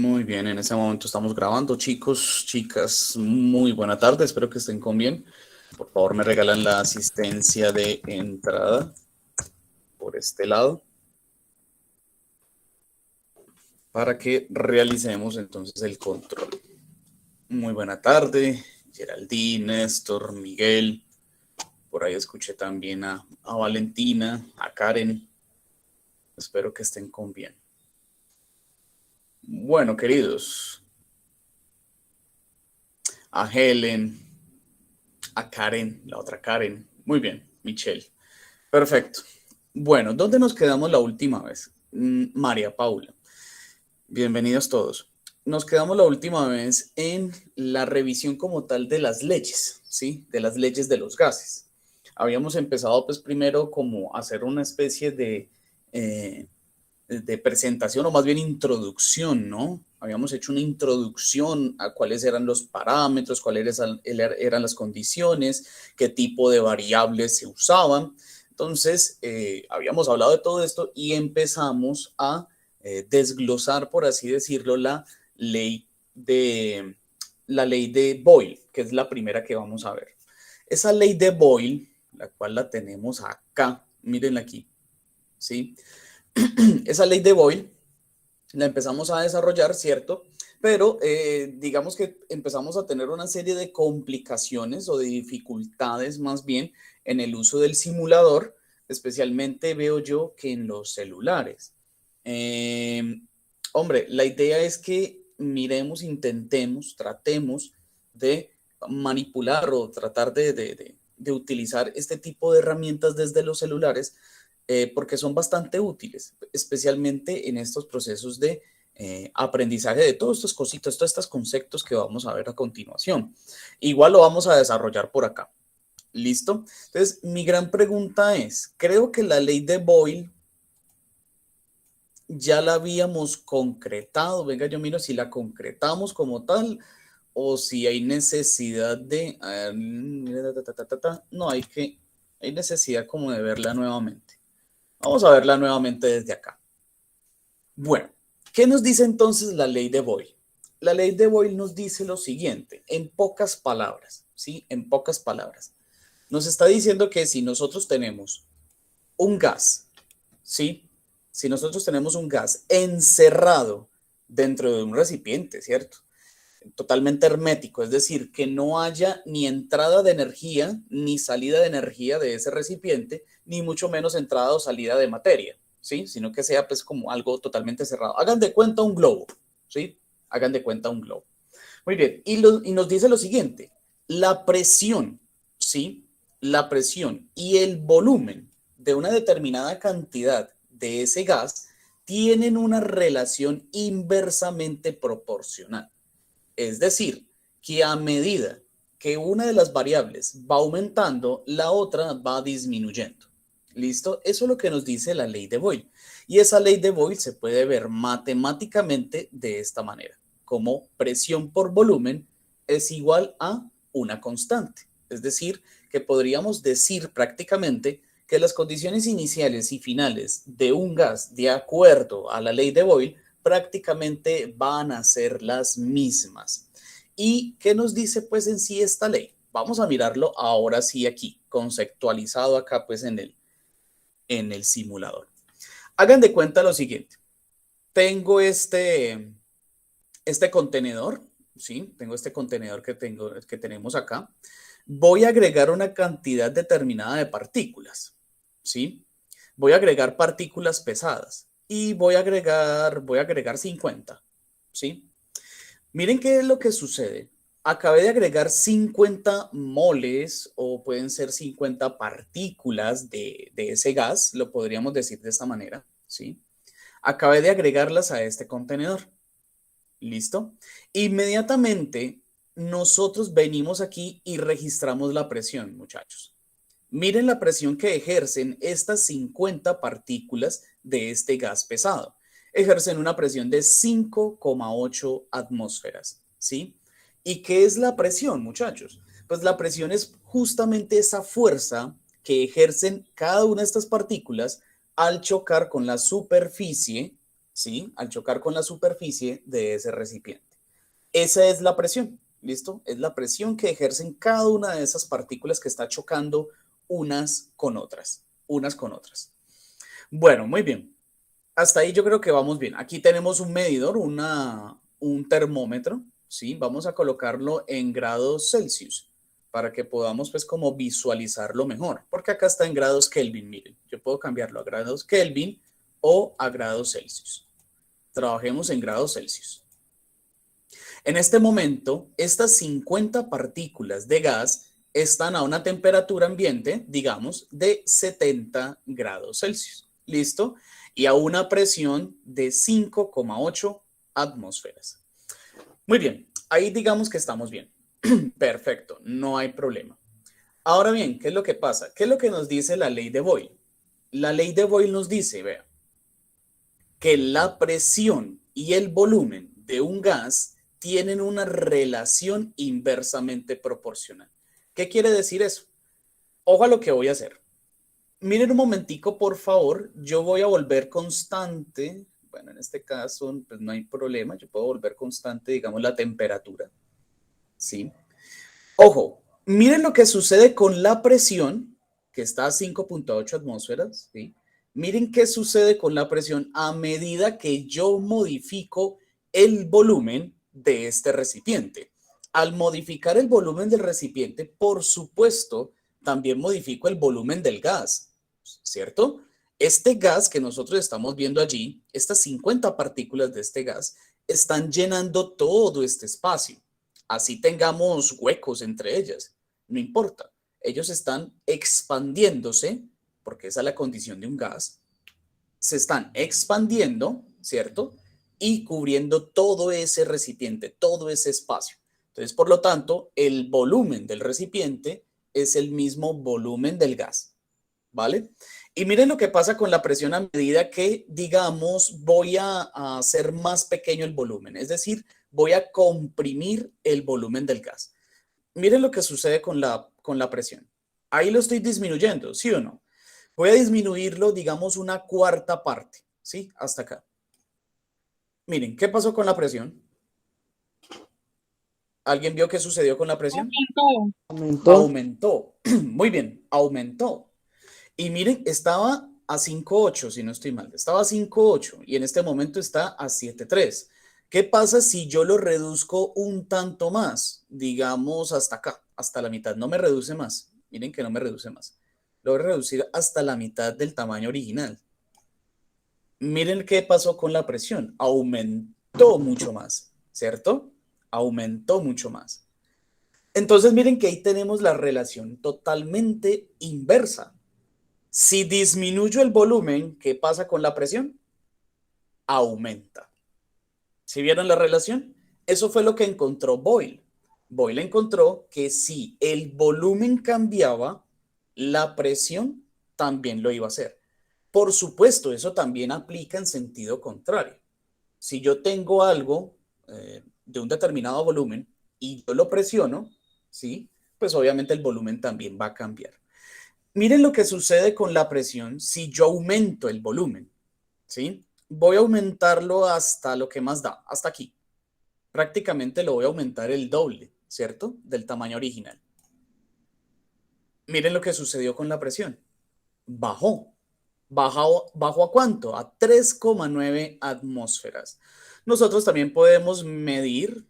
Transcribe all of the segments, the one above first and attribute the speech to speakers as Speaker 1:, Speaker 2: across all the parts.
Speaker 1: Muy bien, en ese momento estamos grabando, chicos, chicas, muy buena tarde, espero que estén con bien. Por favor, me regalan la asistencia de entrada por este lado para que realicemos entonces el control. Muy buena tarde, Geraldine, Néstor, Miguel, por ahí escuché también a Valentina, a Karen, espero que estén con bien. Bueno, queridos, a Helen, a Karen, la otra Karen, muy bien, Michelle. Perfecto. Bueno, ¿dónde nos quedamos la última vez? María Paula, bienvenidos todos. Nos quedamos la última vez en la revisión como tal de las leyes, ¿sí? De las leyes de los gases. Habíamos empezado pues primero como a hacer una especie de presentación o más bien introducción, ¿no? Habíamos hecho una introducción a cuáles eran los parámetros, eran las condiciones, qué tipo de variables se usaban. Entonces, habíamos hablado de todo esto y empezamos a desglosar, por así decirlo, ley de, la ley de Boyle, que es la primera que vamos a ver. Esa ley de Boyle, la cual la tenemos acá, mírenla aquí, ¿sí? Esa ley de Boyle la empezamos a desarrollar, ¿cierto? Pero digamos que empezamos a tener una serie de complicaciones o de dificultades más bien en el uso del simulador, especialmente veo yo que en los celulares. Eh, Hombre, la idea es que miremos, intentemos, tratemos de manipular o tratar de utilizar este tipo de herramientas desde los celulares porque son bastante útiles, especialmente en estos procesos de aprendizaje de todos estos cositos, todos estos conceptos que vamos a ver a continuación. Igual lo vamos a desarrollar por acá. ¿Listo? Entonces, mi gran pregunta es, creo que la ley de Boyle ya la habíamos concretado. Venga, yo miro si la concretamos como tal o si hay necesidad de... no, hay necesidad como de verla nuevamente. Vamos a verla nuevamente desde acá. Bueno, ¿qué nos dice entonces la ley de Boyle? La ley de Boyle nos dice lo siguiente, en pocas palabras, ¿sí? En pocas palabras. Nos está diciendo que si nosotros tenemos un gas, ¿sí? Si nosotros tenemos un gas encerrado dentro de un recipiente, ¿cierto? Totalmente hermético, es decir, que no haya ni entrada de energía ni salida de energía de ese recipiente, ni mucho menos entrada o salida de materia, ¿sí? Sino que sea pues como algo totalmente cerrado. Hagan de cuenta un globo, ¿sí? Hagan de cuenta un globo. Muy bien, y nos dice lo siguiente, la presión, ¿sí? La presión y el volumen de una determinada cantidad de ese gas tienen una relación inversamente proporcional. Es decir, que a medida que una de las variables va aumentando, la otra va disminuyendo. ¿Listo? Eso es lo que nos dice la ley de Boyle. Y esa ley de Boyle se puede ver matemáticamente de esta manera, como presión por volumen es igual a una constante. Es decir, que podríamos decir prácticamente que las condiciones iniciales y finales de un gas, de acuerdo a la ley de Boyle, prácticamente van a ser las mismas. ¿Y qué nos dice pues en sí esta ley? Vamos a mirarlo ahora sí aquí, conceptualizado acá pues en el simulador. Hagan de cuenta lo siguiente. Tengo este contenedor, ¿sí? Tengo este contenedor que tenemos acá. Voy a agregar una cantidad determinada de partículas, ¿sí? Voy a agregar partículas pesadas y voy a agregar 50, ¿sí? Miren qué es lo que sucede. Acabé de agregar 50 moles o pueden ser 50 partículas de ese gas, lo podríamos decir de esta manera, ¿sí? Acabé de agregarlas a este contenedor. ¿Listo? Inmediatamente nosotros venimos aquí y registramos la presión, muchachos. Miren la presión que ejercen estas 50 partículas de este gas pesado. Ejercen una presión de 5,8 atmósferas, ¿sí? ¿Y qué es la presión, muchachos? Pues la presión es justamente esa fuerza que ejercen cada una de estas partículas al chocar con la superficie, ¿sí? Al chocar con la superficie de ese recipiente. Esa es la presión, ¿listo? Es la presión que ejercen cada una de esas partículas que está chocando unas con otras, unas con otras. Bueno, muy bien. Hasta ahí yo creo que vamos bien. Aquí tenemos un medidor, un termómetro, ¿sí? Vamos a colocarlo en grados Celsius para que podamos pues como visualizarlo mejor, porque acá está en grados Kelvin, miren. Yo puedo cambiarlo a grados Kelvin o a grados Celsius. Trabajemos en grados Celsius. En este momento, estas 50 partículas de gas están a una temperatura ambiente, digamos, de 70 grados Celsius. ¿Listo? Y a una presión de 5,8 atmósferas. Muy bien, ahí digamos que estamos bien. Perfecto, no hay problema. Ahora bien, ¿qué es lo que pasa? ¿Qué es lo que nos dice la ley de Boyle? La ley de Boyle nos dice, vea, que la presión y el volumen de un gas tienen una relación inversamente proporcional. ¿Qué quiere decir eso? Ojo a lo que voy a hacer. Miren un momentico, por favor. Yo voy a volver constante. Bueno, en este caso, pues no hay problema. Yo puedo volver constante, digamos, la temperatura. ¿Sí? Ojo, miren lo que sucede con la presión, que está a 5,8 atmósferas, ¿sí? Miren qué sucede con la presión a medida que yo modifico el volumen de este recipiente. Al modificar el volumen del recipiente, por supuesto, también modifico el volumen del gas, ¿cierto? Este gas que nosotros estamos viendo allí, estas 50 partículas de este gas, están llenando todo este espacio. Así tengamos huecos entre ellas, no importa. Ellos están expandiéndose, porque esa es la condición de un gas, se están expandiendo, ¿cierto? Y cubriendo todo ese recipiente, todo ese espacio. Entonces, por lo tanto, el volumen del recipiente es el mismo volumen del gas, ¿vale? Y miren lo que pasa con la presión a medida que, digamos, voy a hacer más pequeño el volumen, es decir, voy a comprimir el volumen del gas. Miren lo que sucede con la presión. Ahí lo estoy disminuyendo, ¿sí o no? Voy a disminuirlo, digamos, una cuarta parte, ¿sí? Hasta acá. Miren, ¿qué pasó con la presión? ¿Alguien vio qué sucedió con la presión?
Speaker 2: Aumentó.
Speaker 1: Aumentó. Muy bien, aumentó. Y miren, estaba a 5,8, si no estoy mal. Estaba a 5,8 y en este momento está a 7,3. ¿Qué pasa si yo lo reduzco un tanto más? Digamos hasta acá, hasta la mitad. No me reduce más. Miren que no me reduce más. Lo voy a reducir hasta la mitad del tamaño original. Miren qué pasó con la presión. Aumentó mucho más, ¿cierto? Aumentó mucho más. Entonces miren que ahí tenemos la relación totalmente inversa. Si disminuyo el volumen, ¿qué pasa con la presión? Aumenta. ¿Sí vieron la relación? Eso fue lo que encontró Boyle. Boyle encontró que si el volumen cambiaba, la presión también lo iba a hacer. Por supuesto, eso también aplica en sentido contrario. Si yo tengo algo de un determinado volumen y yo lo presiono, ¿sí? Pues obviamente el volumen también va a cambiar. Miren lo que sucede con la presión si yo aumento el volumen, ¿sí? Voy a aumentarlo hasta lo que más da, hasta aquí. Prácticamente lo voy a aumentar el doble, ¿cierto? Del tamaño original. Miren lo que sucedió con la presión. Bajó. ¿Bajó a cuánto? A 3,9 atmósferas. Nosotros también podemos medir,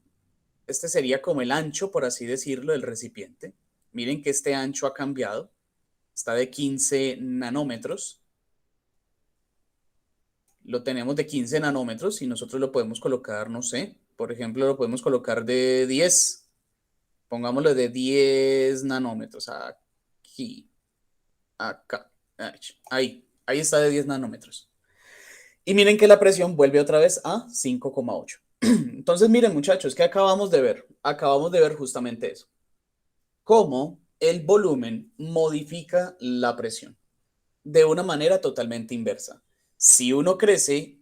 Speaker 1: este sería como el ancho, por así decirlo, del recipiente. Miren que este ancho ha cambiado. Está de 15 nanómetros. Lo tenemos de 15 nanómetros y nosotros lo podemos colocar, no sé, por ejemplo, lo podemos colocar de 10, pongámoslo de 10 nanómetros, aquí, acá, ahí está de 10 nanómetros. Y miren que la presión vuelve otra vez a 5,8. Entonces, miren muchachos, ¿qué acabamos de ver? Acabamos de ver justamente eso, cómo el volumen modifica la presión de una manera totalmente inversa. Si uno crece,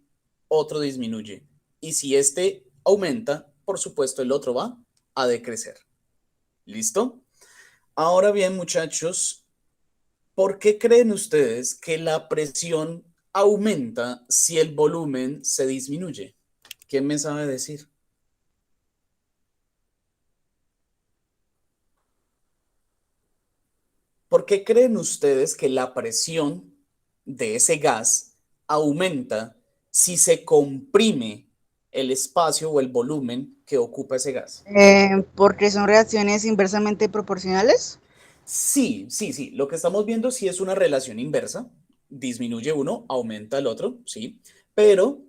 Speaker 1: otro disminuye. Y si este aumenta, por supuesto, el otro va a decrecer. ¿Listo? Ahora bien, muchachos, ¿por qué creen ustedes que la presión aumenta si el volumen se disminuye? ¿Quién me sabe decir? ¿Por qué creen ustedes que la presión de ese gas aumenta si se comprime el espacio o el volumen que ocupa ese gas?
Speaker 2: Porque son reacciones inversamente proporcionales.
Speaker 1: Sí, sí, sí. Lo que estamos viendo sí es una relación inversa. Disminuye uno, aumenta el otro, sí. Pero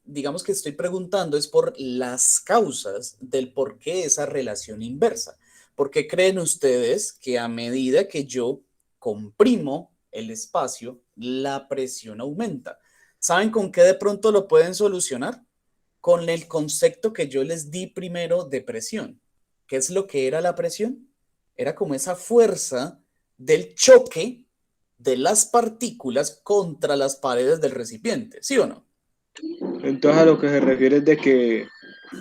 Speaker 1: digamos que estoy preguntando es por las causas del por qué esa relación inversa. ¿Por qué creen ustedes que a medida que yo comprimo el espacio, la presión aumenta? ¿Saben con qué de pronto lo pueden solucionar? Con el concepto que yo les di primero de presión. ¿Qué es lo que era la presión? Era como esa fuerza del choque de las partículas contra las paredes del recipiente, ¿sí o no?
Speaker 3: Entonces a lo que se refiere es de que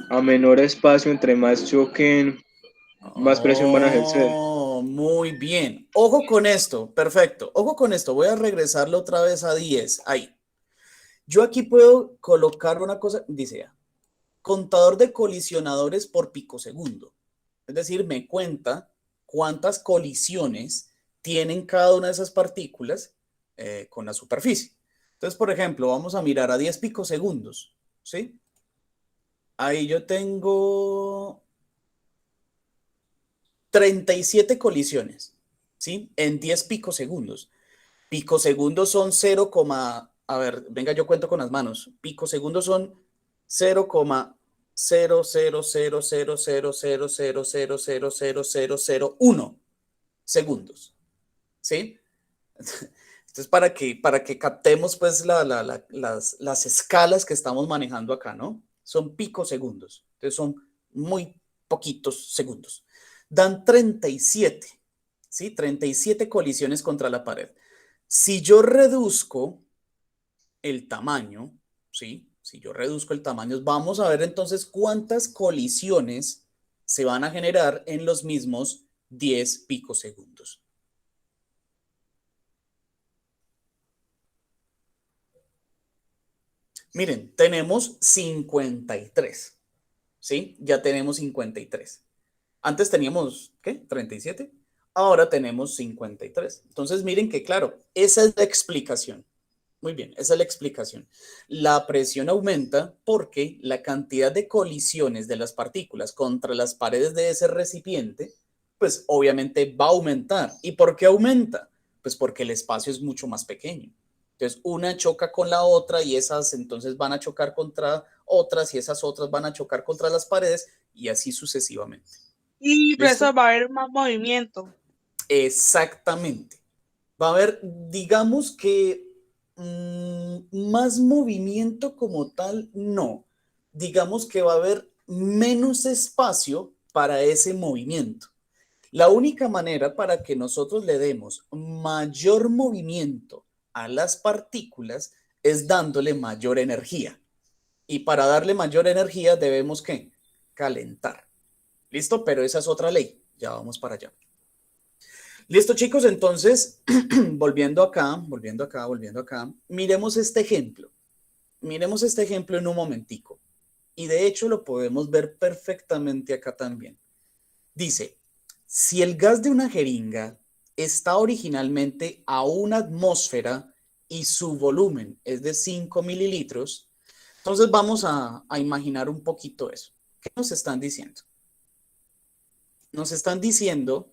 Speaker 3: a menor espacio, entre más choquen, más presión van a ejercer.
Speaker 1: Oh, muy bien. Ojo con esto, perfecto. Ojo con esto, voy a regresarlo otra vez a 10. Ahí. Yo aquí puedo colocar una cosa, dice ya, contador de colisionadores por picosegundo. Es decir, me cuenta cuántas colisiones tienen cada una de esas partículas con la superficie. Entonces, por ejemplo, vamos a mirar a 10 picosegundos, ¿sí? Ahí yo tengo 37 colisiones, ¿sí? En 10 picosegundos. Picosegundos son 0, a ver, venga, yo cuento con las manos. Picosegundos son 0,000000000000001 segundos, ¿sí? Entonces, para que captemos pues las escalas que estamos manejando acá, ¿no? Son picosegundos, entonces son muy poquitos segundos. Dan 37, ¿sí? 37 colisiones contra la pared. Si yo reduzco el tamaño, ¿sí? Si yo reduzco el tamaño, vamos a ver entonces cuántas colisiones se van a generar en los mismos 10 picosegundos. Miren, tenemos 53, ¿sí? Ya tenemos 53. Antes teníamos, ¿qué? 37. Ahora tenemos 53. Entonces, miren que, claro, esa es la explicación. Muy bien, esa es la explicación. La presión aumenta porque la cantidad de colisiones de las partículas contra las paredes de ese recipiente, pues obviamente va a aumentar. ¿Y por qué aumenta? Pues porque el espacio es mucho más pequeño. Entonces, una choca con la otra y esas entonces van a chocar contra otras y esas otras van a chocar contra las paredes y así sucesivamente.
Speaker 2: Y por
Speaker 1: ¿Listo?
Speaker 2: eso va a haber más movimiento.
Speaker 1: Exactamente. Va a haber, digamos que más movimiento como tal, no. Digamos que va a haber menos espacio para ese movimiento. La única manera para que nosotros le demos mayor movimiento a las partículas es dándole mayor energía. Y para darle mayor energía debemos ¿qué? Calentar. ¿Listo? Pero esa es otra ley. Ya vamos para allá. Listo, chicos, entonces, volviendo acá, miremos este ejemplo. Miremos este ejemplo en un momentico. Y de hecho lo podemos ver perfectamente acá también. Dice, si el gas de una jeringa está originalmente a una atmósfera y su volumen es de 5 mililitros, entonces vamos a imaginar un poquito eso. ¿Qué nos están diciendo? Nos están diciendo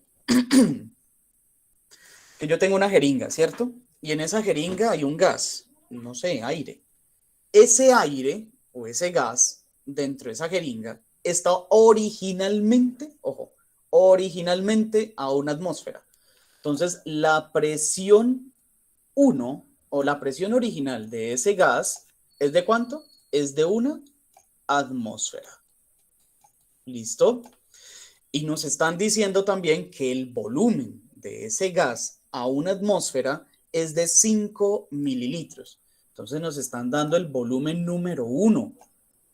Speaker 1: que yo tengo una jeringa, ¿cierto? Y en esa jeringa hay un gas, no sé, aire. Ese aire o ese gas dentro de esa jeringa está originalmente, ojo, originalmente a una atmósfera. Entonces, la presión 1 o la presión original de ese gas es de cuánto? Es de una atmósfera. ¿Listo? Y nos están diciendo también que el volumen de ese gas a una atmósfera es de 5 mililitros. Entonces nos están dando el volumen número 1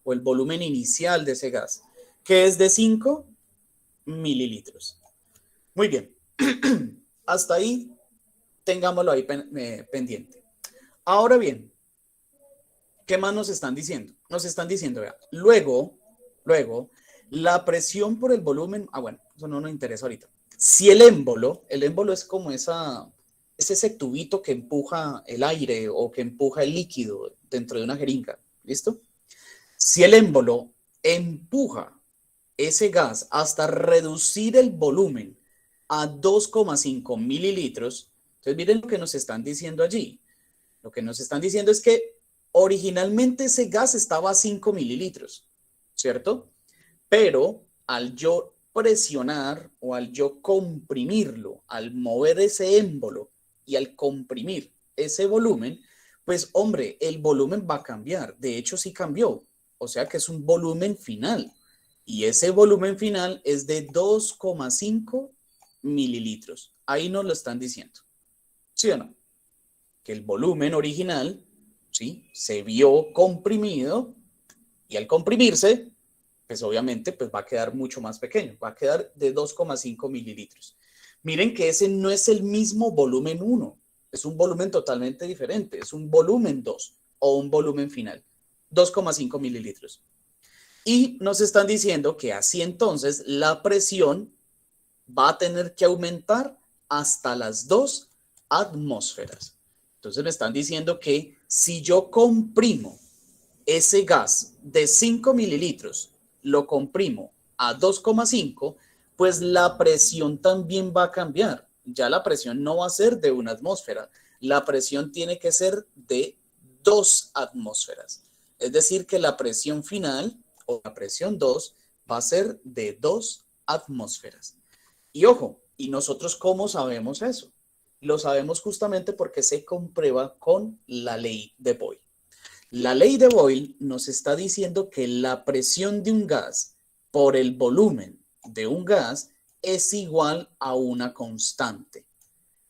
Speaker 1: o el volumen inicial de ese gas, que es de 5 mililitros. Muy bien. Hasta ahí tengámoslo ahí pendiente. Ahora bien, ¿qué más nos están diciendo? Nos están diciendo, vea, luego, la presión por el volumen, bueno, eso no nos interesa ahorita. Si el émbolo es como es ese tubito que empuja el aire o que empuja el líquido dentro de una jeringa, ¿listo? Si el émbolo empuja ese gas hasta reducir el volumen a 2,5 mililitros, entonces miren lo que nos están diciendo allí. Lo que nos están diciendo es que originalmente ese gas estaba a 5 mililitros, ¿cierto? Pero al yo presionar o al yo comprimirlo, al mover ese émbolo y al comprimir ese volumen, pues hombre, el volumen va a cambiar. De hecho, sí cambió. O sea que es un volumen final. Y ese volumen final es de 2,5 mililitros. Ahí nos lo están diciendo. ¿Sí o no? Que el volumen original, ¿sí?, se vio comprimido y al comprimirse, pues obviamente pues va a quedar mucho más pequeño. Va a quedar de 2,5 mililitros. Miren que ese no es el mismo volumen 1. Es un volumen totalmente diferente. Es un volumen 2 o un volumen final. 2,5 mililitros. Y nos están diciendo que así entonces la presión va a tener que aumentar hasta las 2 atmósferas. Entonces me están diciendo que si yo comprimo ese gas de 5 mililitros, lo comprimo a 2,5, pues la presión también va a cambiar. Ya la presión no va a ser de 1 atmósfera. La presión tiene que ser de 2 atmósferas. Es decir, que la presión final o la presión 2 va a ser de 2 atmósferas. Y ojo, ¿y nosotros cómo sabemos eso? Lo sabemos justamente porque se comprueba con la ley de Boyle. La ley de Boyle nos está diciendo que la presión de un gas por el volumen de un gas es igual a una constante.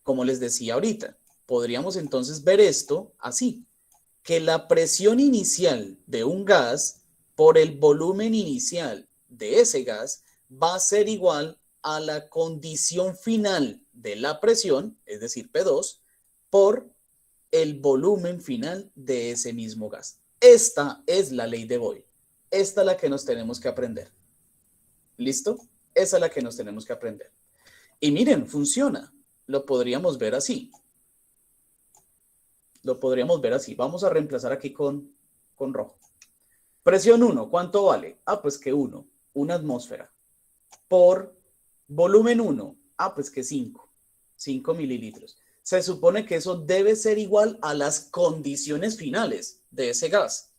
Speaker 1: Como les decía ahorita, podríamos entonces ver esto así, que la presión inicial de un gas por el volumen inicial de ese gas va a ser igual a la condición final de la presión, es decir, P2, por el volumen final de ese mismo gas. Esta es la ley de Boyle. Esta es la que nos tenemos que aprender. ¿Listo? Esa es la que nos tenemos que aprender. Y miren, funciona. Lo podríamos ver así. Lo podríamos ver así. Vamos a reemplazar aquí con rojo. Presión 1, ¿cuánto vale? Pues que 1, una atmósfera. Por volumen 1, pues que 5 mililitros. Se supone que eso debe ser igual a las condiciones finales de ese gas.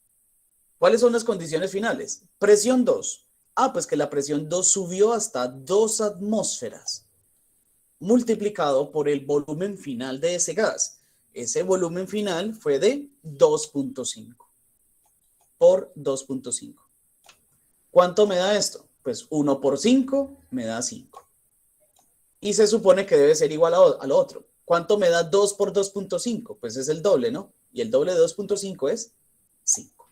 Speaker 1: ¿Cuáles son las condiciones finales? Presión 2. Pues que la presión 2 subió hasta 2 atmósferas, multiplicado por el volumen final de ese gas. Ese volumen final fue de 2,5 por 2,5. ¿Cuánto me da esto? Pues 1 por 5 me da 5. Y se supone que debe ser igual al otro. ¿Cuánto me da 2 por 2,5? Pues es el doble, ¿no? Y el doble de 2,5 es 5.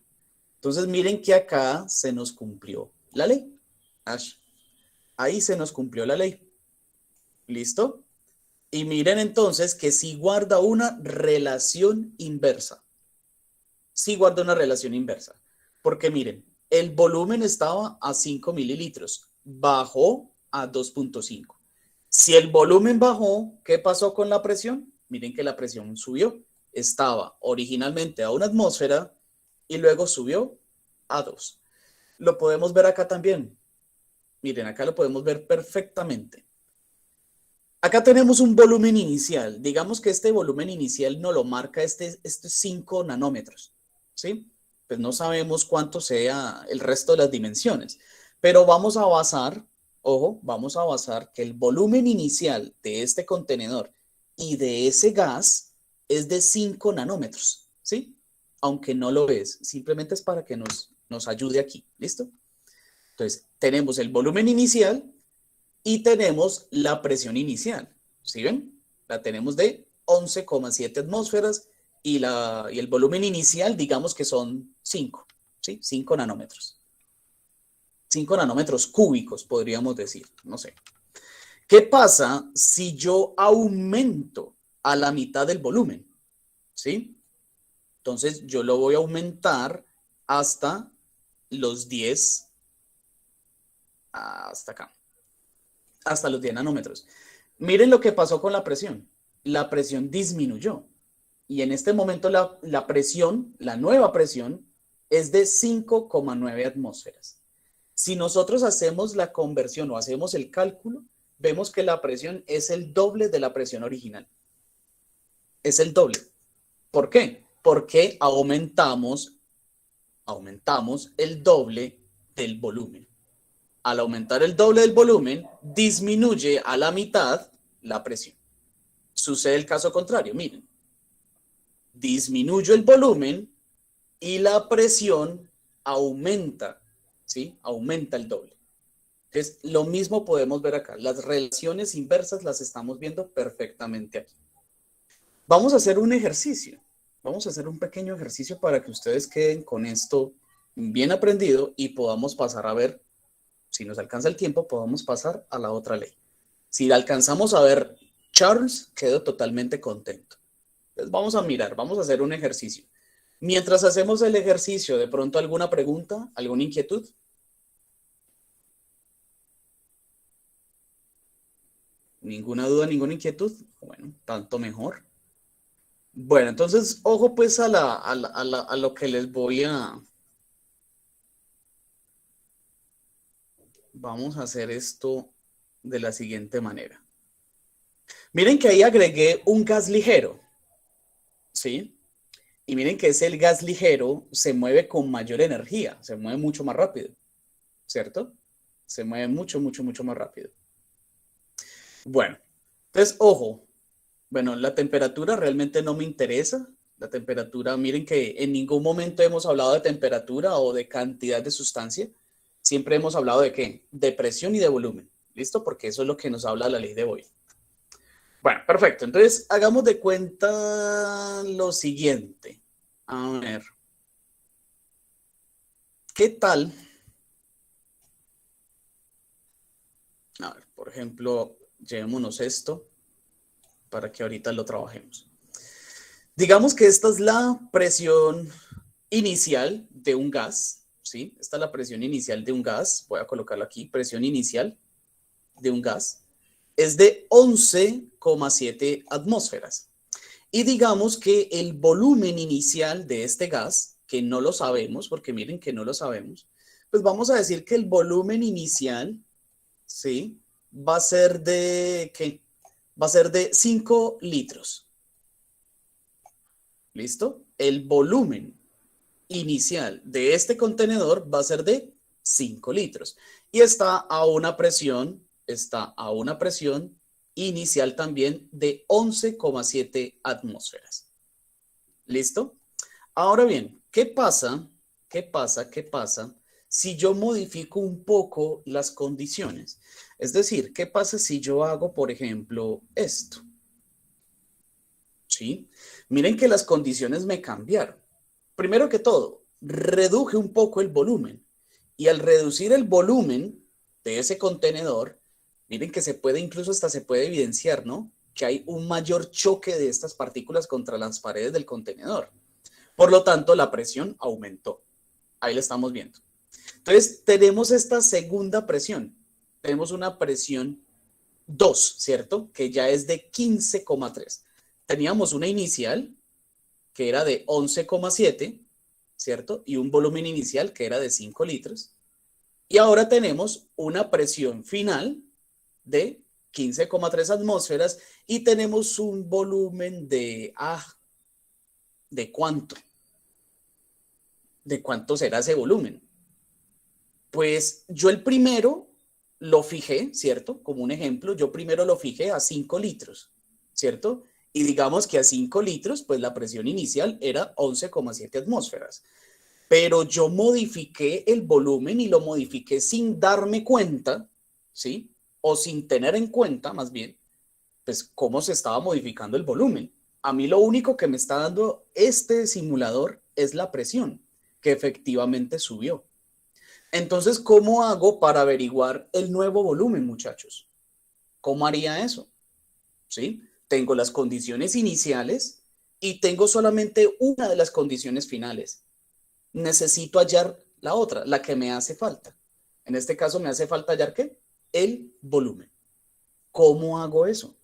Speaker 1: Entonces miren que acá se nos cumplió la ley. Ahí se nos cumplió la ley. ¿Listo? Y miren entonces que sí guarda una relación inversa. Sí guarda una relación inversa. Porque miren, el volumen estaba a 5 mililitros. Bajó a 2,5. Si el volumen bajó, ¿qué pasó con la presión? Miren que la presión subió. Estaba originalmente a 1 atmósfera y luego subió a 2. Lo podemos ver acá también. Miren, acá lo podemos ver perfectamente. Acá tenemos un volumen inicial. Digamos que este volumen inicial nos lo marca este 5 nanómetros. ¿Sí? Pues no sabemos cuánto sea el resto de las dimensiones. Pero vamos a basar, ojo, vamos a basar que el volumen inicial de este contenedor y de ese gas es de 5 nanómetros. ¿Sí? Aunque no lo es. Simplemente es para que nos ayude aquí. ¿Listo? Entonces, tenemos el volumen inicial y tenemos la presión inicial. ¿Sí ven? La tenemos de 11,7 atmósferas y el volumen inicial, digamos que son 5, ¿sí? 5 nanómetros. 5 nanómetros cúbicos, podríamos decir, no sé. ¿Qué pasa si yo aumento a la mitad del volumen? ¿Sí? Entonces yo lo voy a aumentar hasta los 10, hasta acá, hasta los 10 nanómetros. Miren lo que pasó con la presión. La presión disminuyó. Y en este momento la presión, la nueva presión, es de 5,9 atmósferas. Si nosotros hacemos la conversión o hacemos el cálculo, vemos que la presión es el doble de la presión original. Es el doble. ¿Por qué? Porque aumentamos el doble del volumen. Al aumentar el doble del volumen, disminuye a la mitad la presión. Sucede el caso contrario, miren. Disminuyo el volumen y la presión aumenta, ¿sí? Aumenta el doble. Entonces, lo mismo podemos ver acá. Las relaciones inversas las estamos viendo perfectamente aquí. Vamos a hacer un ejercicio. Vamos a hacer un pequeño ejercicio para que ustedes queden con esto bien aprendido y podamos pasar a ver, si nos alcanza el tiempo, podamos pasar a la otra ley. Si alcanzamos a ver Charles, quedo totalmente contento. Entonces vamos a mirar, vamos a hacer un ejercicio. Mientras hacemos el ejercicio, ¿de pronto alguna pregunta, alguna inquietud? ¿Ninguna duda, ninguna inquietud? Bueno, tanto mejor. Bueno, entonces, ojo pues a lo que les voy a... Vamos a hacer esto de la siguiente manera. Miren que ahí agregué un gas ligero, ¿sí? Y miren que ese gas ligero se mueve con mayor energía, se mueve mucho más rápido, ¿cierto? Se mueve mucho más rápido. Bueno, entonces, ojo. Bueno, la temperatura realmente no me interesa. La temperatura, miren que en ningún momento hemos hablado de temperatura o de cantidad de sustancia. Siempre hemos hablado de ¿qué? De presión y de volumen. ¿Listo? Porque eso es lo que nos habla la ley de Boyle. Bueno, perfecto. Entonces, hagamos de cuenta lo siguiente. A ver. ¿Qué tal? A ver, por ejemplo, llevémonos esto para que ahorita lo trabajemos. Digamos que esta es la presión inicial de un gas, ¿sí? Esta es la presión inicial de un gas. Voy a colocarlo aquí. Presión inicial de un gas es de 11,7 atmósferas. Y digamos que el volumen inicial de este gas, que no lo sabemos, porque miren que no lo sabemos, pues vamos a decir que el volumen inicial, ¿sí? Va a ser de, ¿qué? Va a ser de 5 litros. ¿Listo? El volumen inicial de este contenedor va a ser de 5 litros. Y está a una presión inicial también de 11,7 atmósferas. ¿Listo? Ahora bien, ¿qué pasa si yo modifico un poco las condiciones? Es decir, ¿qué pasa si yo hago, por ejemplo, esto? ¿Sí? Miren que las condiciones me cambiaron. Primero que todo, reduje un poco el volumen. Y al reducir el volumen de ese contenedor, miren que incluso hasta se puede evidenciar, ¿no? Que hay un mayor choque de estas partículas contra las paredes del contenedor. Por lo tanto, la presión aumentó. Ahí la estamos viendo. Entonces, tenemos esta segunda presión. Tenemos una presión 2, ¿cierto? Que ya es de 15,3. Teníamos una inicial que era de 11,7, ¿cierto? Y un volumen inicial que era de 5 litros. Y ahora tenemos una presión final de 15,3 atmósferas y tenemos un volumen de... ¿de cuánto? ¿De cuánto será ese volumen? Pues yo el primero lo fijé, ¿cierto? Como un ejemplo, yo primero lo fijé a 5 litros, ¿cierto? Y digamos que a 5 litros, pues la presión inicial era 11,7 atmósferas. Pero yo modifiqué el volumen y lo modifiqué sin darme cuenta, ¿sí? O sin tener en cuenta, más bien, pues cómo se estaba modificando el volumen. A mí lo único que me está dando este simulador es la presión, que efectivamente subió. Entonces, ¿cómo hago para averiguar el nuevo volumen, muchachos? ¿Cómo haría eso? ¿Sí? Tengo las condiciones iniciales y tengo solamente una de las condiciones finales. Necesito hallar la otra, la que me hace falta. En este caso me hace falta hallar ¿qué? El volumen. ¿Cómo hago eso?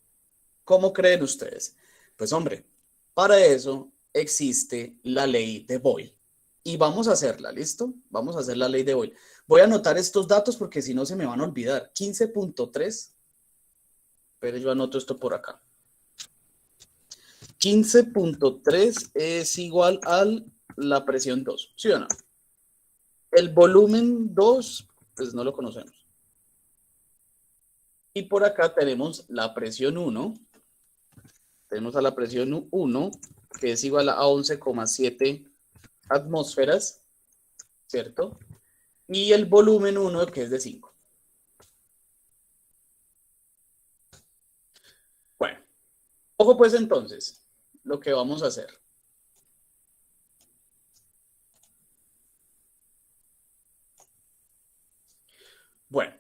Speaker 1: ¿Cómo creen ustedes? Pues hombre, para eso existe la ley de Boyle. Y vamos a hacerla, ¿listo? Vamos a hacer la ley de Boyle. Voy a anotar estos datos porque si no se me van a olvidar. 15.3, pero yo anoto esto por acá. 15.3 es igual a la presión 2, ¿sí o no? El volumen 2, pues no lo conocemos. Y por acá tenemos la presión 1. Tenemos a la presión 1, que es igual a 11,7 atmósferas, ¿cierto? Y el volumen 1, que es de 5. Bueno, ojo pues entonces, lo que vamos a hacer. Bueno,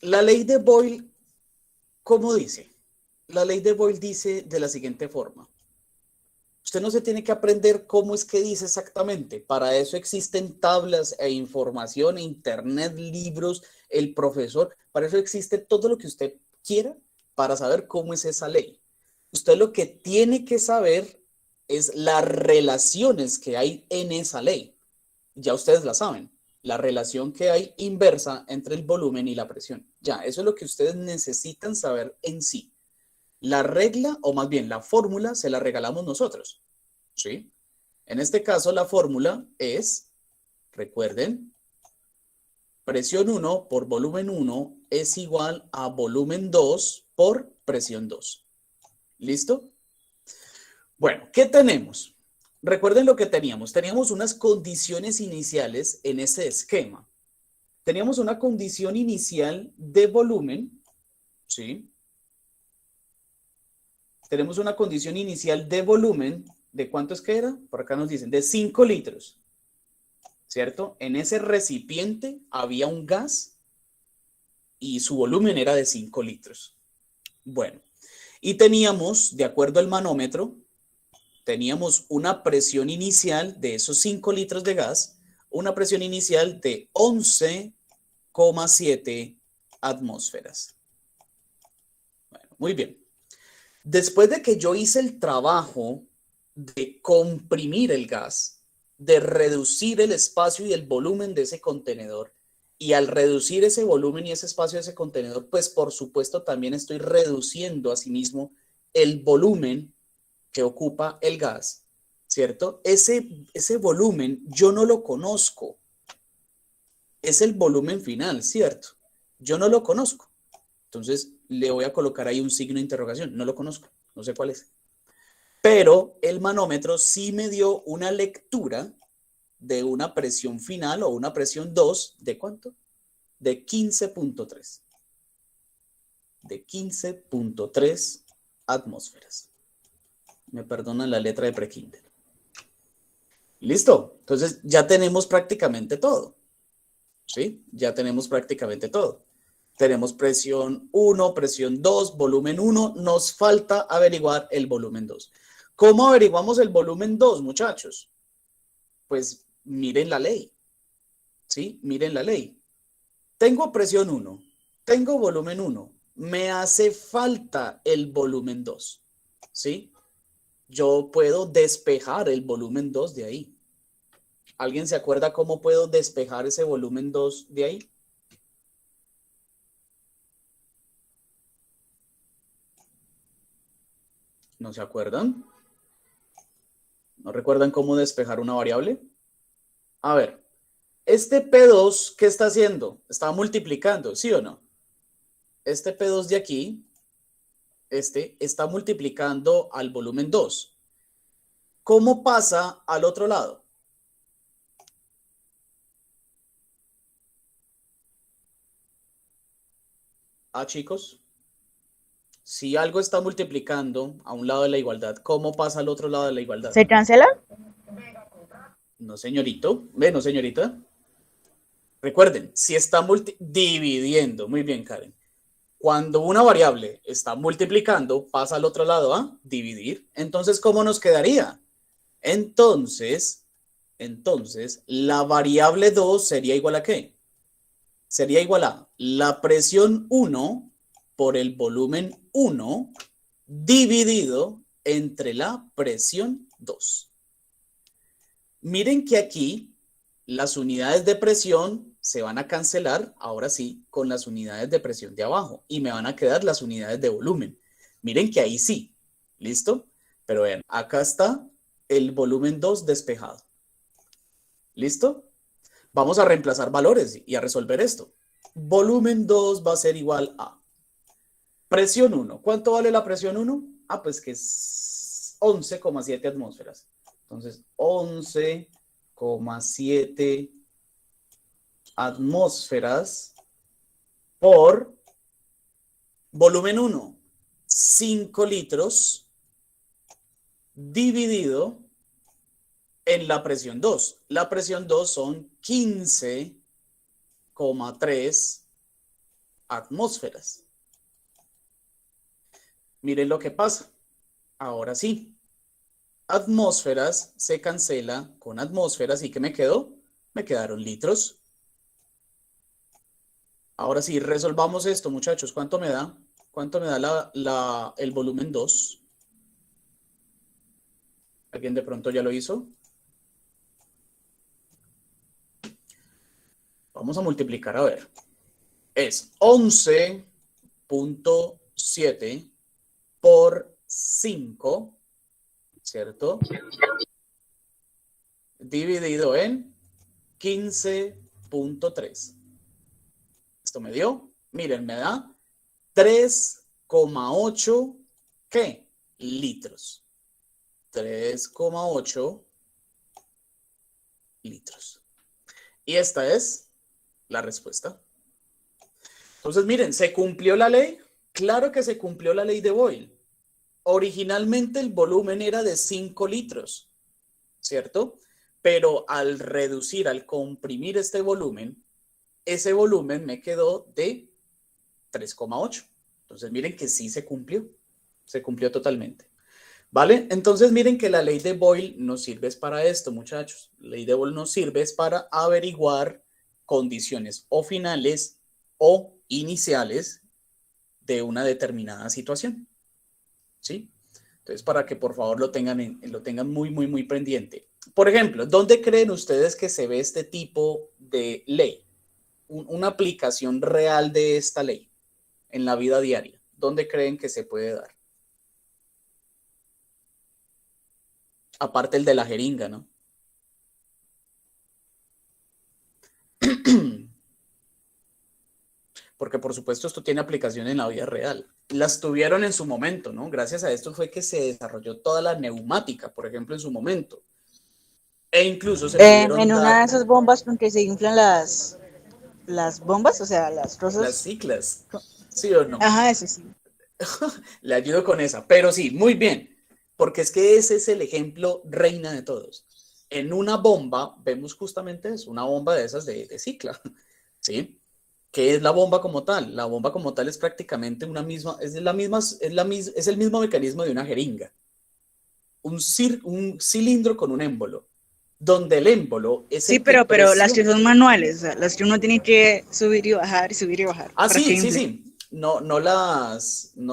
Speaker 1: la ley de Boyle, ¿cómo dice? La ley de Boyle dice de la siguiente forma. Usted no se tiene que aprender cómo es que dice exactamente. Para eso existen tablas e información, internet, libros, el profesor. Para eso existe todo lo que usted quiera para saber cómo es esa ley. Usted lo que tiene que saber es las relaciones que hay en esa ley. Ya ustedes la saben. La relación que hay inversa entre el volumen y la presión. Ya, eso es lo que ustedes necesitan saber en sí. La regla, o más bien la fórmula, se la regalamos nosotros, ¿sí? En este caso, la fórmula es, recuerden, presión 1 por volumen 1 es igual a volumen 2 por presión 2. ¿Listo? Bueno, ¿qué tenemos? Recuerden lo que teníamos. Teníamos unas condiciones iniciales en ese esquema. Teníamos una condición inicial de volumen, ¿sí? Tenemos una condición inicial de volumen, ¿de cuánto es que era? Por acá nos dicen, de 5 litros, ¿cierto? En ese recipiente había un gas y su volumen era de 5 litros. Bueno, y teníamos, de acuerdo al manómetro, teníamos una presión inicial de esos 5 litros de gas, una presión inicial de 11,7 atmósferas. Bueno, muy bien. Después de que yo hice el trabajo de comprimir el gas, de reducir el espacio y el volumen de ese contenedor, y al reducir ese volumen y ese espacio de ese contenedor, pues por supuesto también estoy reduciendo asimismo el volumen que ocupa el gas, ¿cierto? Ese volumen yo no lo conozco. Es el volumen final, ¿cierto? Yo no lo conozco. Entonces, le voy a colocar ahí un signo de interrogación. No lo conozco, no sé cuál es. Pero el manómetro sí me dio una lectura de una presión final o una presión 2, ¿de cuánto? De 15.3. De 15.3 atmósferas. Me perdonan la letra de prekinder. ¿Listo? Entonces, ya tenemos prácticamente todo. ¿Sí? Ya tenemos prácticamente todo. Tenemos presión 1, presión 2, volumen 1. Nos falta averiguar el volumen 2. ¿Cómo averiguamos el volumen 2, muchachos? Pues miren la ley. ¿Sí? Miren la ley. Tengo presión 1. Tengo volumen 1. Me hace falta el volumen 2. ¿Sí? Yo puedo despejar el volumen 2 de ahí. ¿Alguien se acuerda cómo puedo despejar ese volumen 2 de ahí? ¿No se acuerdan? ¿No recuerdan cómo despejar una variable? A ver, este P2, ¿qué está haciendo? Está multiplicando, ¿sí o no? Este P2 de aquí, está multiplicando al volumen 2. ¿Cómo pasa al otro lado? Ah, chicos, si algo está multiplicando a un lado de la igualdad, ¿cómo pasa al otro lado de la igualdad?
Speaker 2: ¿Se cancela?
Speaker 1: No, señorito. No, señorita. Recuerden, si está dividiendo. Muy bien, Karen. Cuando una variable está multiplicando, pasa al otro lado a dividir. Entonces, ¿cómo nos quedaría? Entonces, la variable 2 sería igual a ¿qué? Sería igual a la presión 1 por el volumen 1 dividido entre la presión 2. Miren que aquí las unidades de presión se van a cancelar, ahora sí, con las unidades de presión de abajo y me van a quedar las unidades de volumen. Miren que ahí sí, ¿listo? Pero vean, acá está el volumen 2 despejado. ¿Listo? Vamos a reemplazar valores y a resolver esto. Volumen 2 va a ser igual a presión 1. ¿Cuánto vale la presión 1? Ah, pues que es 11,7 atmósferas. Entonces, 11,7 atmósferas por volumen 1, 5 litros, dividido en la presión 2. La presión 2 son 15,3 atmósferas. Miren lo que pasa. Ahora sí. Atmósferas se cancela con atmósferas. ¿Y qué me quedó? Me quedaron litros. Ahora sí, resolvamos esto, muchachos. ¿Cuánto me da? ¿Cuánto me da el volumen 2? ¿Alguien de pronto ya lo hizo? Vamos a multiplicar, a ver. Es 11,7 por 5, ¿cierto? Dividido en 15,3. Esto me dio, miren, me da 3,8, ¿qué? Litros. 3,8 litros. Y esta es la respuesta. Entonces, miren, ¿se cumplió la ley? Claro que se cumplió la ley de Boyle. Originalmente el volumen era de 5 litros, ¿cierto? Pero al reducir, al comprimir este volumen, ese volumen me quedó de 3,8. Entonces, miren que sí se cumplió totalmente. ¿Vale? Entonces, miren que la ley de Boyle nos sirve para esto, muchachos. La ley de Boyle nos sirve para averiguar condiciones o finales o iniciales de una determinada situación. ¿Sí? Entonces, para que por favor lo tengan muy, muy, muy pendiente. Por ejemplo, ¿dónde creen ustedes que se ve este tipo de ley? Una aplicación real de esta ley en la vida diaria. ¿Dónde creen que se puede dar? Aparte el de la jeringa, ¿no? Porque por supuesto esto tiene aplicación en la vida real. Las tuvieron en su momento, ¿no? Gracias a esto fue que se desarrolló toda la neumática, por ejemplo, en su momento. E incluso se pudieron
Speaker 2: En una de
Speaker 1: dar
Speaker 2: esas bombas con que se inflan las bombas, o sea, las
Speaker 1: las
Speaker 2: cosas.
Speaker 1: ciclas, ¿sí o no?
Speaker 2: Ajá, eso sí.
Speaker 1: Le ayudo con esa, pero sí, muy bien, porque es que ese es el ejemplo reina de todos. En una bomba vemos justamente eso, una bomba de esas de cicla, ¿sí? ¿Qué es la bomba como tal? La bomba como tal es prácticamente es el mismo mecanismo de una jeringa. Un cilindro con un émbolo, donde el émbolo es
Speaker 2: Sí,
Speaker 1: el que
Speaker 2: pero las que
Speaker 1: presiona.
Speaker 2: son manuales, o sea, las que uno tiene que subir y bajar y subir y bajar
Speaker 1: Ah,
Speaker 2: para que
Speaker 1: sí, sí,
Speaker 2: infle.
Speaker 1: sí. No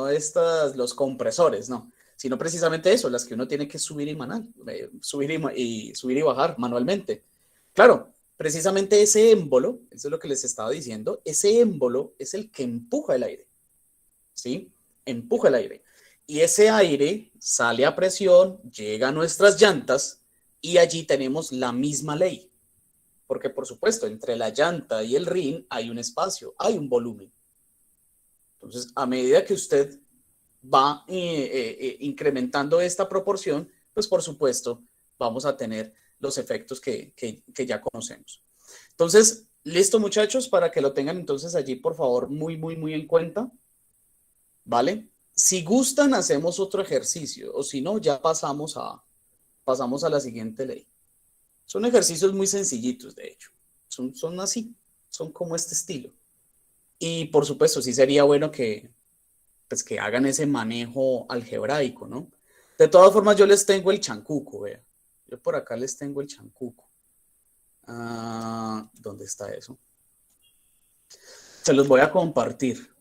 Speaker 1: estas, los compresores, no. Sino precisamente eso, las que uno tiene que subir y subir y bajar manualmente. Claro, precisamente ese émbolo, eso es lo que les estaba diciendo, ese émbolo es el que empuja el aire, ¿sí? Empuja el aire. Y ese aire sale a presión, llega a nuestras llantas y allí tenemos la misma ley. Porque, por supuesto, entre la llanta y el rin hay un espacio, hay un volumen. Entonces, a medida que usted va incrementando esta proporción, pues por supuesto vamos a tener los efectos que ya conocemos. Entonces, listo muchachos, para que lo tengan entonces allí por favor muy, muy, muy en cuenta, ¿vale? Si gustan, hacemos otro ejercicio, o si no, ya pasamos a la siguiente ley. Son ejercicios muy sencillitos, de hecho. Son así, son como este estilo. Y por supuesto, sí sería bueno que, pues, que hagan ese manejo algebraico, ¿no? De todas formas, yo les tengo el chancuco, vea. Yo por acá les tengo el chancuco. ¿Dónde está eso? Se los voy a compartir.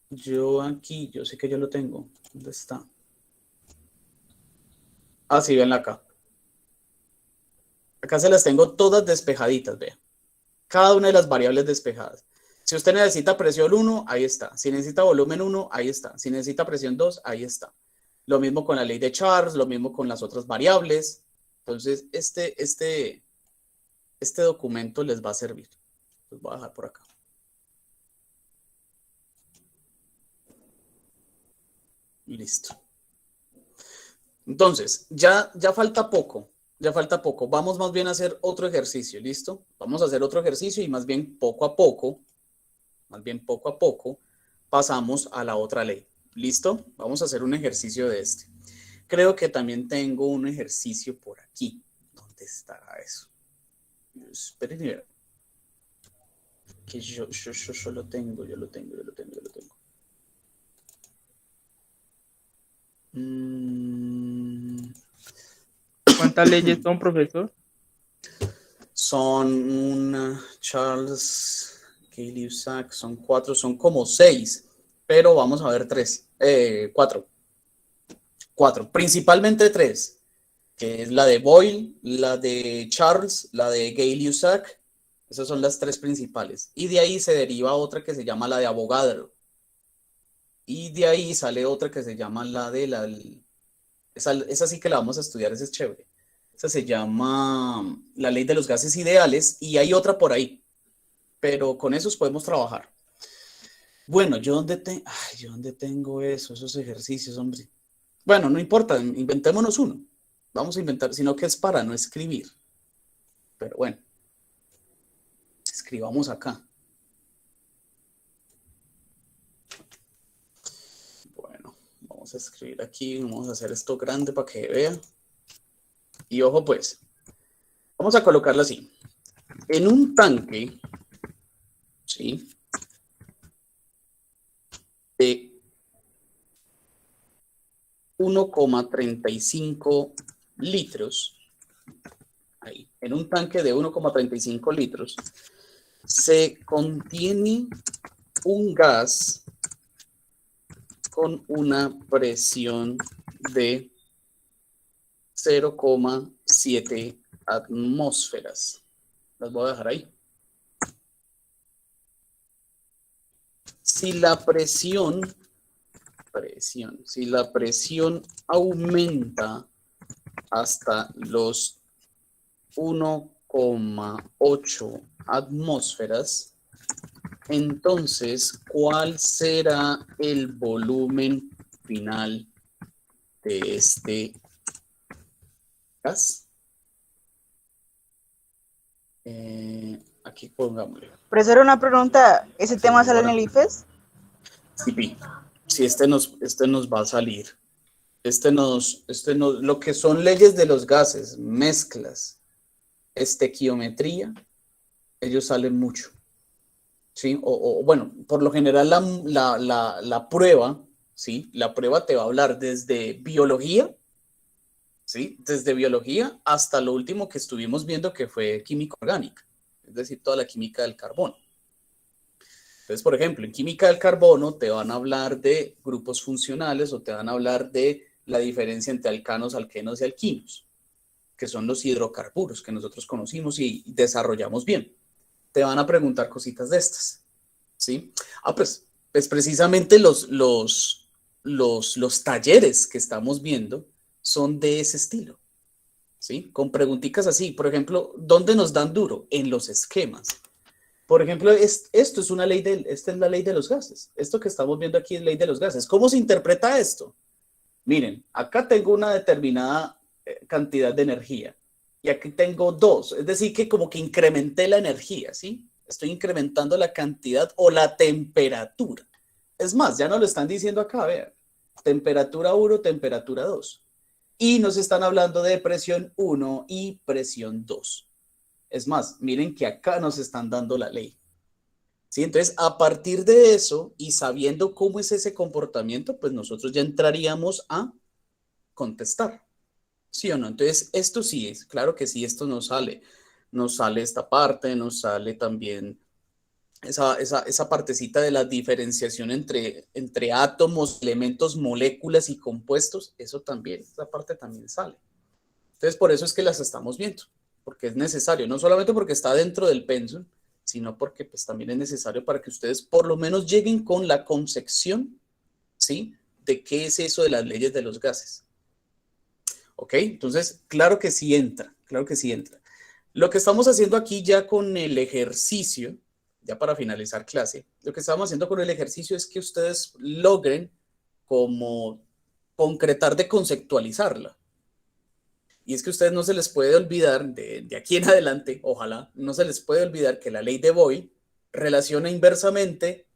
Speaker 1: Yo aquí, yo sé que yo lo tengo. ¿Dónde está? Ah, sí, venla acá. Acá se las tengo todas despejaditas, vea. Cada una de las variables despejadas. Si usted necesita presión 1, ahí está. Si necesita volumen 1, ahí está. Si necesita presión 2, ahí está. Lo mismo con la ley de Charles, lo mismo con las otras variables. Entonces, este documento les va a servir. Los voy a dejar por acá. Listo. Entonces, ya falta poco. Ya falta poco. Vamos más bien a hacer otro ejercicio, ¿listo? Vamos a hacer otro ejercicio y más bien poco a poco, pasamos a la otra ley. ¿Listo? Vamos a hacer un ejercicio de este. Creo que también tengo un ejercicio por aquí. ¿Dónde estará eso? Esperen y ver. Que yo lo tengo.
Speaker 4: ¿Cuántas leyes son, profesor?
Speaker 1: Son una Charles, Gay-Lussac, son 4, son como 6, pero vamos a ver 4. 4, principalmente 3, que es la de Boyle, la de Charles, la de Gay-Lussac. Esas son las 3 principales. Y de ahí se deriva otra que se llama la de Avogadro. Y de ahí sale otra que se llama la de la... Esa sí que la vamos a estudiar, esa es chévere. Esa se llama la ley de los gases ideales y hay otra por ahí. Pero con esos podemos trabajar. Bueno, ¿yo dónde tengo esos ejercicios, hombre? Bueno, no importa, inventémonos uno. Vamos a inventar, sino que es para no escribir. Pero bueno, escribamos acá. Bueno, vamos a escribir aquí, vamos a hacer esto grande para que vea. Y ojo pues, vamos a colocarlo así. En un tanque, ¿sí? De 1,35 litros, ahí, en un tanque de 1,35 litros, se contiene un gas con una presión de 0,7 atmósferas. Las voy a dejar ahí. Si la presión aumenta hasta los 1,8 atmósferas, entonces, ¿cuál será el volumen final de este gas? Aquí pongámosle.
Speaker 2: Profesor, una pregunta. ¿Ese tema sale en el IFES?
Speaker 1: Sí, este nos va a salir. Lo que son leyes de los gases, mezclas, estequiometría, ellos salen mucho. ¿Sí? Bueno, por lo general la prueba, ¿sí? La prueba te va a hablar desde biología, ¿sí? Desde biología hasta lo último que estuvimos viendo que fue química orgánica, es decir, toda la química del carbono. Entonces, por ejemplo, en química del carbono te van a hablar de grupos funcionales o te van a hablar de la diferencia entre alcanos, alquenos y alquinos, que son los hidrocarburos que nosotros conocimos y desarrollamos bien. Te van a preguntar cositas de estas, ¿sí? Pues precisamente los talleres que estamos viendo son de ese estilo, ¿sí? Con preguntitas así, por ejemplo, ¿dónde nos dan duro? En los esquemas. Por ejemplo, esta es la ley de los gases. Esto que estamos viendo aquí es ley de los gases. ¿Cómo se interpreta esto? Miren, acá tengo una determinada cantidad de energía y aquí tengo 2. Es decir, que como que incrementé la energía, ¿sí? Estoy incrementando la cantidad o la temperatura. Es más, ya nos lo están diciendo acá, vean. Temperatura 1, temperatura 2. Y nos están hablando de presión 1 y presión 2. Es más, miren que acá nos están dando la ley. ¿Sí? Entonces, a partir de eso y sabiendo cómo es ese comportamiento, pues nosotros ya entraríamos a contestar. ¿Sí o no? Entonces, esto sí es, claro que sí, esto nos sale. Nos sale esta parte, nos sale también esa partecita de la diferenciación entre átomos, elementos, moléculas y compuestos. Eso también, esa parte también sale. Entonces, por eso es que las estamos viendo, porque es necesario, no solamente porque está dentro del pensum, sino porque pues, también es necesario para que ustedes por lo menos lleguen con la concepción, ¿sí? De qué es eso de las leyes de los gases. ¿Ok? Entonces, claro que sí entra, claro que sí entra. Lo que estamos haciendo aquí ya con el ejercicio, ya para finalizar clase, lo que estamos haciendo con el ejercicio es que ustedes logren como concretar de conceptualizarla. Y es que a ustedes no se les puede olvidar, de aquí en adelante, ojalá, no se les puede olvidar que la ley de Boyle relaciona inversamente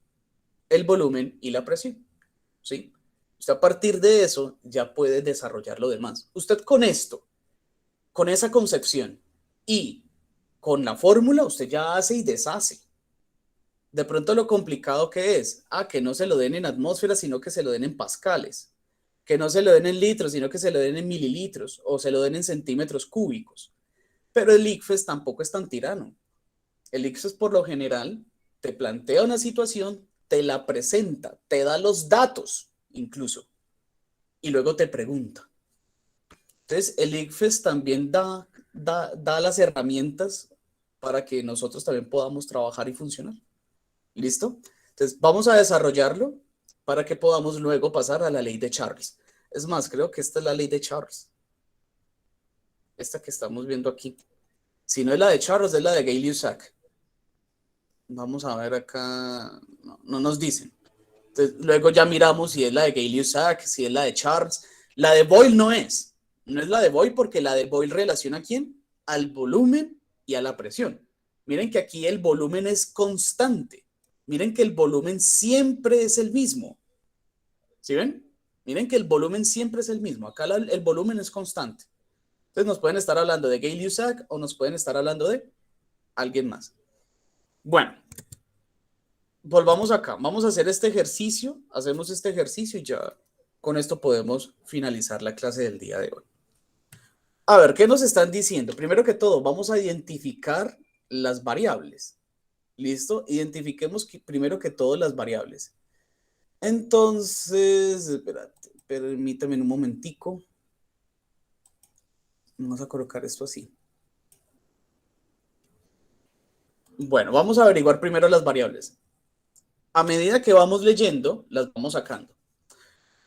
Speaker 1: el volumen y la presión, ¿sí? Usted a partir de eso ya puede desarrollar lo demás. Usted con esto, con esa concepción y con la fórmula, usted ya hace y deshace. De pronto lo complicado que es, que no se lo den en atmósfera, sino que se lo den en pascales. Que no se lo den en litros, sino que se lo den en mililitros o se lo den en centímetros cúbicos. Pero el ICFES tampoco es tan tirano. El ICFES por lo general te plantea una situación, te la presenta, te da los datos incluso y luego te pregunta. Entonces el ICFES también da las herramientas para que nosotros también podamos trabajar y funcionar. ¿Listo? Entonces vamos a desarrollarlo para que podamos luego pasar a la ley de Charles. Es más, creo que esta es la ley de Charles. Esta que estamos viendo aquí. Si no es la de Charles, es la de Gay-Lussac. Vamos a ver acá. No nos dicen. Entonces, luego ya miramos si es la de Gay-Lussac, si es la de Charles. La de Boyle no es. No es la de Boyle porque la de Boyle relaciona ¿a quién? Al volumen y a la presión. Miren que aquí el volumen es constante. Miren que el volumen siempre es el mismo. ¿Sí ven? Miren que el volumen siempre es el mismo. Acá el volumen es constante. Entonces nos pueden estar hablando de Gay-Lussac o nos pueden estar hablando de alguien más. Bueno, volvamos acá. Vamos a hacer este ejercicio. Hacemos este ejercicio y ya con esto podemos finalizar la clase del día de hoy. A ver, ¿qué nos están diciendo? Primero que todo, vamos a identificar las variables. ¿Listo? Identifiquemos primero que todo las variables. Entonces, espérate, permítame un momentico. Vamos a colocar esto así. Bueno, vamos a averiguar primero las variables. A medida que vamos leyendo, las vamos sacando.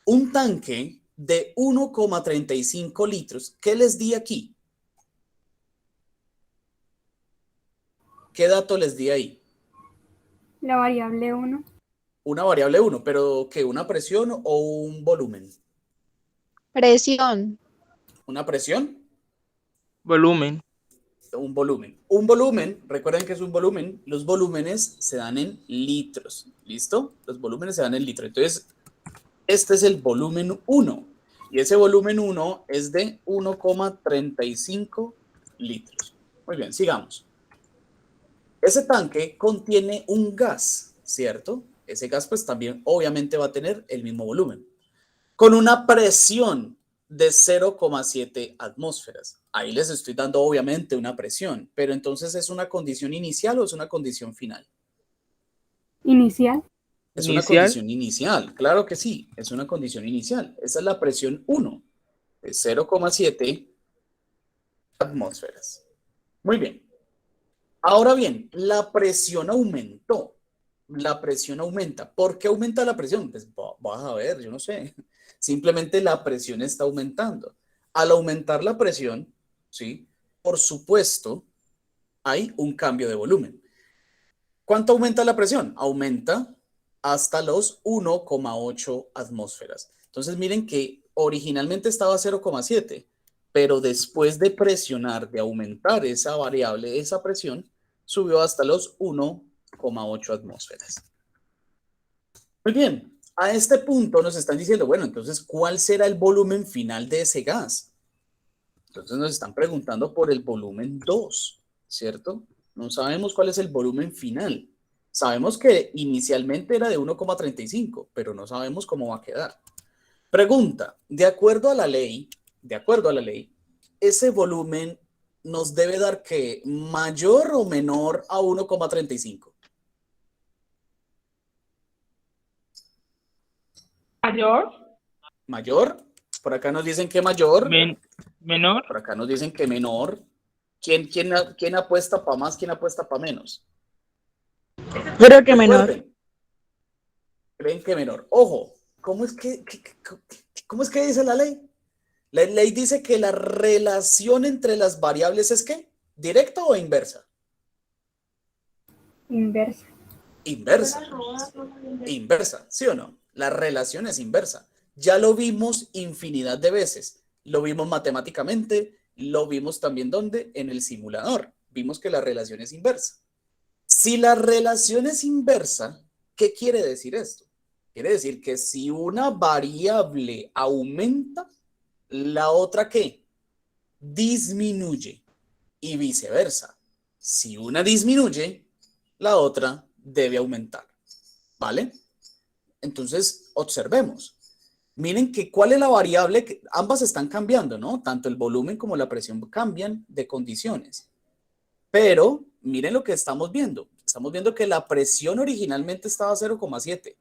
Speaker 1: Un tanque de 1,35 litros, ¿qué les di aquí? ¿Qué dato les di ahí?
Speaker 4: La variable 1.
Speaker 1: Una variable 1, pero ¿qué? ¿Una presión o un volumen?
Speaker 2: Presión.
Speaker 1: ¿Una presión?
Speaker 5: Volumen.
Speaker 1: Un volumen. Un volumen, recuerden que es un volumen, los volúmenes se dan en litros, ¿listo? Los volúmenes se dan en litros. Entonces, este es el volumen 1 y ese volumen 1 es de 1,35 litros. Muy bien, sigamos. Ese tanque contiene un gas, ¿cierto? Ese gas pues también obviamente va a tener el mismo volumen, con una presión de 0,7 atmósferas. Ahí les estoy dando obviamente una presión, pero entonces ¿es una condición inicial o es una condición final?
Speaker 4: Inicial.
Speaker 1: Es una condición inicial, claro que sí, es una condición inicial. Esa es la presión 1, de 0,7 atmósferas. Muy bien. Ahora bien, la presión aumentó. La presión aumenta. ¿Por qué aumenta la presión? Pues vas a ver, yo no sé. Simplemente la presión está aumentando. Al aumentar la presión, ¿sí? Por supuesto, hay un cambio de volumen. ¿Cuánto aumenta la presión? Aumenta hasta los 1,8 atmósferas. Entonces miren que originalmente estaba 0,7, pero después de presionar, de aumentar esa variable, esa presión, subió hasta los 1,8 atmósferas. Muy bien, a este punto nos están diciendo, bueno, entonces, ¿cuál será el volumen final de ese gas? Entonces nos están preguntando por el volumen 2, ¿cierto? No sabemos cuál es el volumen final. Sabemos que inicialmente era de 1,35, pero no sabemos cómo va a quedar. Pregunta, de acuerdo a la ley, ese volumen nos debe dar ¿qué? ¿Mayor o menor a 1,35?
Speaker 5: Mayor.
Speaker 1: ¿Mayor? Por acá nos dicen que mayor.
Speaker 5: Menor.
Speaker 1: Por acá nos dicen que menor. ¿Quién apuesta para más? ¿Quién apuesta para menos?
Speaker 2: Yo creo que menor.
Speaker 1: Recuerden, creen que menor. Ojo, ¿cómo es que dice la ley? La ley dice que la relación entre las variables es ¿qué? ¿Directa o inversa?
Speaker 4: Inversa.
Speaker 1: Inversa. Inversa, ¿sí o no? La relación es inversa. Ya lo vimos infinidad de veces. Lo vimos matemáticamente, lo vimos también ¿dónde? En el simulador. Vimos que la relación es inversa. Si la relación es inversa, ¿qué quiere decir esto? Quiere decir que si una variable aumenta, la otra ¿qué? Disminuye y viceversa. Si una disminuye, la otra debe aumentar. ¿Vale? Entonces, observemos. Miren que cuál es la variable, que ambas están cambiando, ¿no? Tanto el volumen como la presión cambian de condiciones. Pero miren lo que estamos viendo. Estamos viendo que la presión originalmente estaba a 0,7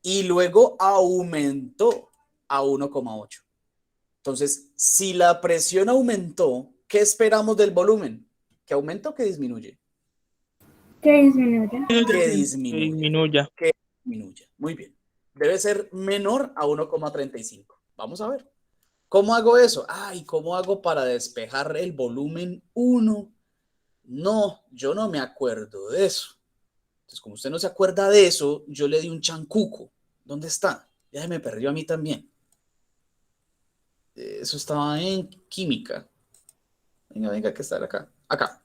Speaker 1: y luego aumentó a 1,8. Entonces, si la presión aumentó, ¿qué esperamos del volumen? ¿Que aumente o que disminuye?
Speaker 4: Que disminuya.
Speaker 1: Que disminuya.
Speaker 5: Disminuya.
Speaker 1: Que disminuya. Muy bien. Debe ser menor a 1,35. Vamos a ver. ¿Cómo hago eso? Ay, ¿cómo hago para despejar el volumen 1? No, yo no me acuerdo de eso. Entonces, como usted no se acuerda de eso, yo le di un chancuco. ¿Dónde está? Ya se me perdió a mí también. Eso estaba en química. Venga, que está acá. Acá.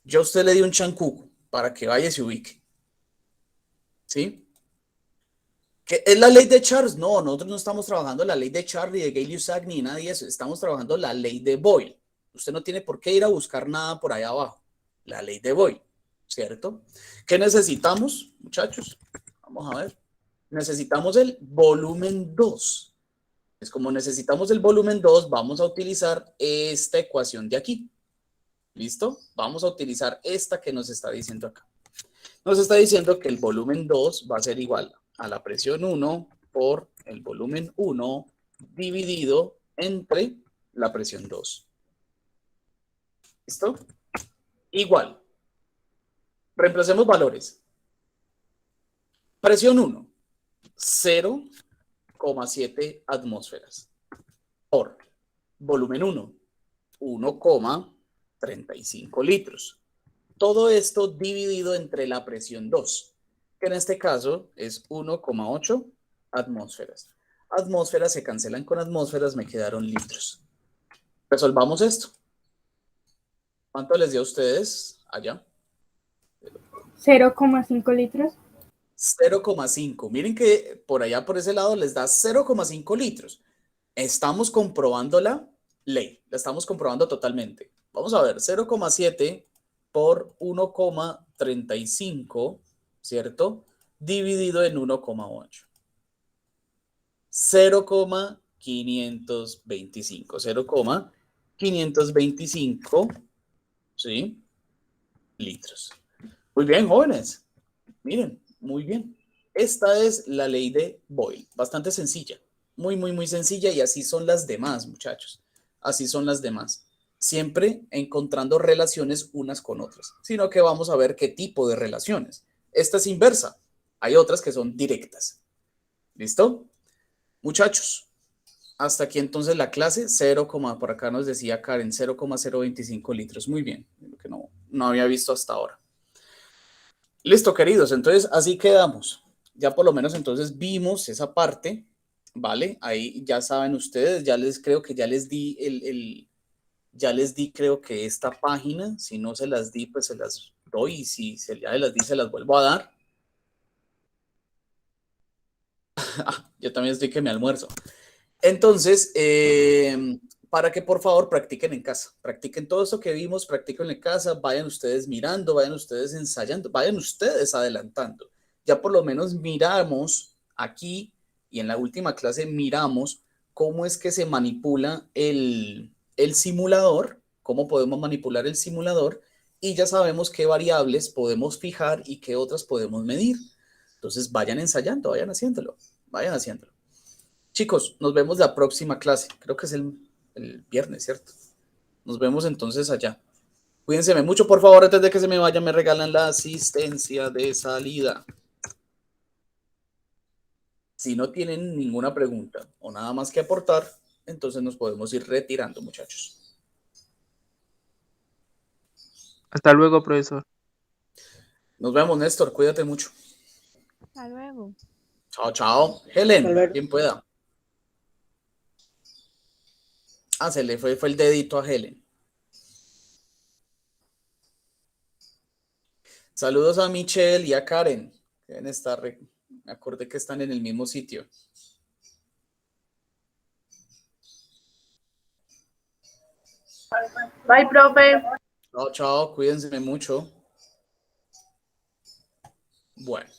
Speaker 1: Yo a usted le di un chancuco para que vaya y se ubique. ¿Sí? ¿Qué es la ley de Charles? No, nosotros no estamos trabajando la ley de Charles, ni de Gay-Lussac, ni nada de eso. Estamos trabajando la ley de Boyle. Usted no tiene por qué ir a buscar nada por ahí abajo. La ley de Boyle, ¿cierto? ¿Qué necesitamos, muchachos? Vamos a ver. Necesitamos el volumen 2. Es como necesitamos el volumen 2, vamos a utilizar esta ecuación de aquí. ¿Listo? Vamos a utilizar esta que nos está diciendo acá. Nos está diciendo que el volumen 2 va a ser igual a la presión 1 por el volumen 1 dividido entre la presión 2. ¿Listo? Igual. Reemplacemos valores. Presión 1, 0,7 atmósferas. Por volumen 1, 1,35 litros. Todo esto dividido entre la presión 2, que en este caso es 1,8 atmósferas. Atmósferas se cancelan con atmósferas, me quedaron litros. Resolvamos esto. ¿Cuánto les dio a ustedes allá?
Speaker 4: 0,5 litros.
Speaker 1: 0,5. Miren que por allá, por ese lado, les da 0,5 litros. Estamos comprobando la ley. La estamos comprobando totalmente. Vamos a ver, 0,7 por 1,35, ¿cierto? Dividido en 1,8. 0,525. 0,525, ¿sí? Litros. Muy bien, jóvenes. Miren, muy bien. Esta es la ley de Boyle. Bastante sencilla. Muy sencilla y así son las demás, muchachos. Así son las demás. Siempre encontrando relaciones unas con otras, sino que vamos a ver qué tipo de relaciones. Esta es inversa. Hay otras que son directas. ¿Listo? Muchachos, hasta aquí entonces la clase. 0, por acá nos decía Karen, 0,025 litros. Muy bien, lo que no había visto hasta ahora. Listo, queridos. Entonces, así quedamos. Ya por lo menos entonces vimos esa parte, ¿vale? Ahí ya saben ustedes, creo que ya les di ya les di creo que esta página. Si no se las di, pues se las doy, y si ya las di, se las vuelvo a dar. Yo también estoy que me almuerzo. Entonces, para que por favor practiquen en casa. Practiquen todo esto que vimos, practiquen en casa, vayan ustedes mirando, vayan ustedes ensayando, vayan ustedes adelantando. Ya por lo menos miramos aquí y en la última clase miramos cómo es que se manipula el simulador, cómo podemos manipular el simulador y ya sabemos qué variables podemos fijar y qué otras podemos medir. Entonces vayan ensayando, vayan haciéndolo, vayan haciéndolo. Chicos, nos vemos la próxima clase. Creo que es el viernes, ¿cierto? Nos vemos entonces allá. Cuídense mucho, por favor, antes de que se me vaya, me regalan la asistencia de salida. Si no tienen ninguna pregunta o nada más que aportar, entonces nos podemos ir retirando, muchachos.
Speaker 6: Hasta luego, profesor.
Speaker 1: Nos vemos, Néstor. Cuídate mucho.
Speaker 7: Hasta luego.
Speaker 1: Chao, chao. Helen,
Speaker 2: Hasta luego.
Speaker 1: quien pueda. Ah, se le fue el dedito a Helen. Saludos a Michelle y a Karen. Deben estar, me acordé que están en el mismo sitio.
Speaker 5: Bye, profe.
Speaker 1: Chao, chao. Cuídense mucho. Bueno.